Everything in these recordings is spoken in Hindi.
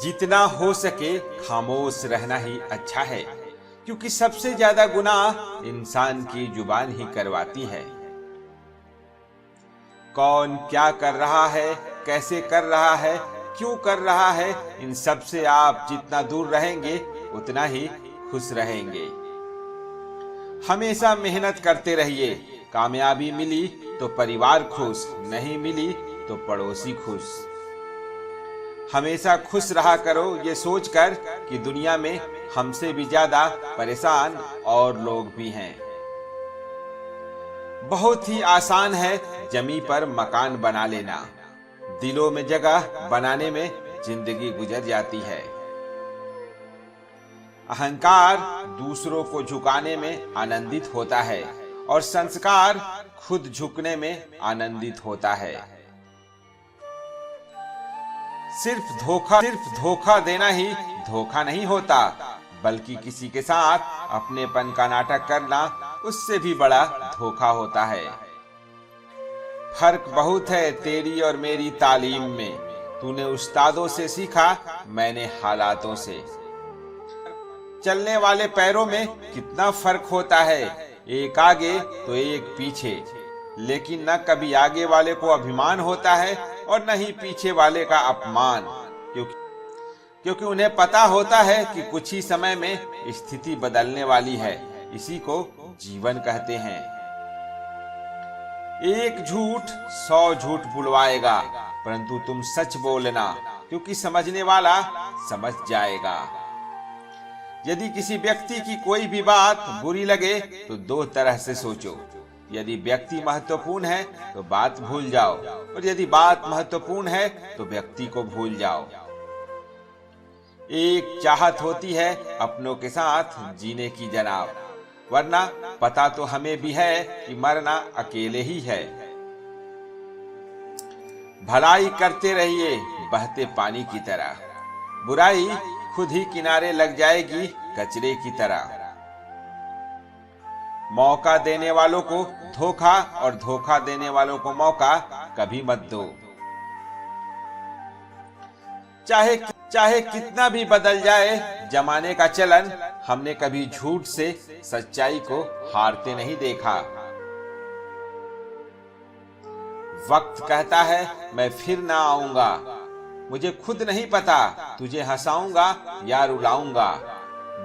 जितना हो सके खामोश रहना ही अच्छा है, क्योंकि सबसे ज्यादा गुनाह इंसान की जुबान ही करवाती है। कौन क्या कर रहा है, कैसे कर रहा है, क्यों कर रहा है, इन सब से आप जितना दूर रहेंगे उतना ही खुश रहेंगे। हमेशा मेहनत करते रहिए। कामयाबी मिली तो परिवार खुश, नहीं मिली तो पड़ोसी खुश। हमेशा खुश रहा करो ये सोचकर कि दुनिया में हमसे भी ज्यादा परेशान और लोग भी हैं। बहुत ही आसान है जमी पर मकान बना लेना, दिलों में जगह बनाने में जिंदगी गुजर जाती है। अहंकार दूसरों को झुकाने में आनंदित होता है और संस्कार खुद झुकने में आनंदित होता है। सिर्फ धोखा देना ही धोखा नहीं होता, बल्कि किसी के साथ अपनेपन का नाटक करना उससे भी बड़ा धोखा होता है। फर्क बहुत है तेरी और मेरी तालीम में, तूने उस्तादों से सीखा, मैंने हालातों से। चलने वाले पैरों में कितना फर्क होता है, एक आगे तो एक पीछे, लेकिन न कभी आगे वाले को अभिमान होता है और न ही पीछे वाले का अपमान, क्योंकि उन्हें पता होता है कि कुछ ही समय में स्थिति बदलने वाली है। इसी को जीवन कहते हैं। एक झूठ 100 झूठ बुलवाएगा, परंतु तुम सच बोलना, क्योंकि समझने वाला समझ जाएगा। यदि किसी व्यक्ति की कोई भी बात बुरी लगे तो दो तरह से सोचो। यदि व्यक्ति महत्वपूर्ण है तो बात भूल जाओ, और यदि बात महत्वपूर्ण है तो व्यक्ति को भूल जाओ। एक चाहत होती है अपनों के साथ जीने की जनाब, वरना पता तो हमें भी है कि मरना अकेले ही है। भलाई करते रहिए बहते पानी की तरह, बुराई खुद ही किनारे लग जाएगी कचरे की तरह। मौका देने वालों को धोखा और धोखा देने वालों को मौका कभी मत दो। चाहे कितना भी बदल जाए जमाने का चलन, हमने कभी झूठ से सच्चाई को हारते नहीं देखा। वक्त कहता है मैं फिर ना आऊंगा, मुझे खुद नहीं पता तुझे हंसाऊंगा या रुलाऊंगा।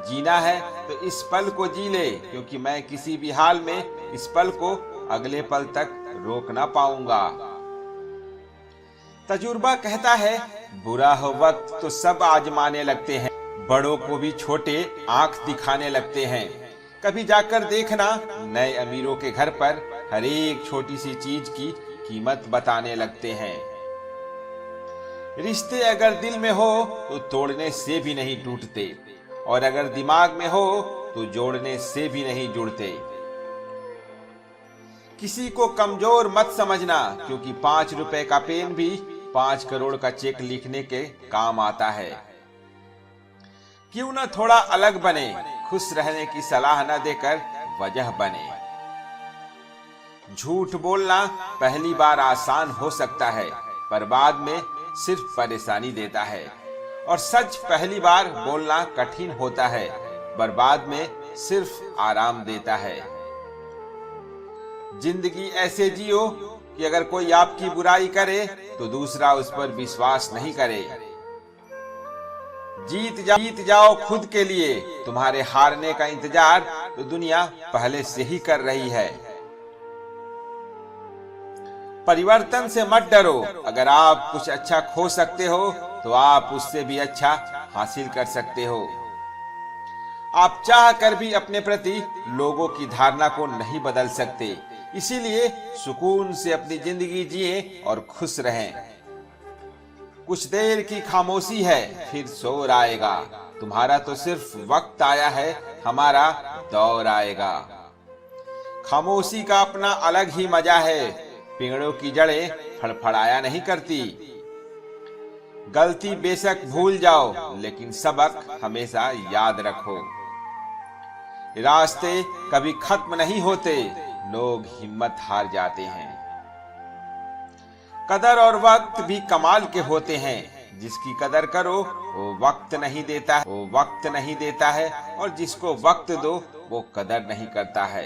जीना है तो इस पल को जी ले, क्योंकि मैं किसी भी हाल में इस पल को अगले पल तक रोक ना पाऊंगा। तजुर्बा कहता है बुरा हो वक्त तो सब आजमाने लगते हैं, बड़ों को भी छोटे आंख दिखाने लगते हैं। कभी जाकर देखना नए अमीरों के घर पर हर एक छोटी सी चीज की कीमत बताने लगते हैं। रिश्ते अगर दिल में हो तो तोड़ने से भी नहीं टूटते, और अगर दिमाग में हो तो जोड़ने से भी नहीं जुड़ते। किसी को कमजोर मत समझना, क्योंकि 5 रुपए का पेन भी 5 करोड़ का चेक लिखने के काम आता है। क्यों न थोड़ा अलग बने, खुश रहने की सलाह न देकर वजह बने। झूठ बोलना पहली बार आसान हो सकता है, पर बाद में सिर्फ परेशानी देता है। और सच पहली बार बोलना कठिन होता है, बर्बाद में सिर्फ आराम देता है। जिंदगी ऐसे जियो कि अगर कोई आपकी बुराई करे तो दूसरा उस पर विश्वास नहीं करे। जीत जाओ खुद के लिए, तुम्हारे हारने का इंतजार तो दुनिया पहले से ही कर रही है। परिवर्तन से मत डरो, अगर आप कुछ अच्छा खो सकते हो तो आप उससे भी अच्छा हासिल कर सकते हो। आप चाह कर भी अपने प्रति लोगों की धारणा को नहीं बदल सकते, इसीलिए सुकून से अपनी जिंदगी जिए और खुश रहें। कुछ देर की खामोशी है, फिर शोर आएगा। तुम्हारा तो सिर्फ वक्त आया है, हमारा दौर आएगा। खामोशी का अपना अलग ही मजा है, पेड़ों की जड़ें फड़फड़ाया नहीं करती। गलती बेशक भूल जाओ, लेकिन सबक हमेशा याद रखो। रास्ते कभी खत्म नहीं होते, लोग हिम्मत हार जाते हैं। कदर और वक्त भी कमाल के होते हैं, जिसकी कदर करो वो वक्त नहीं देता है, और जिसको वक्त दो वो कदर नहीं करता है।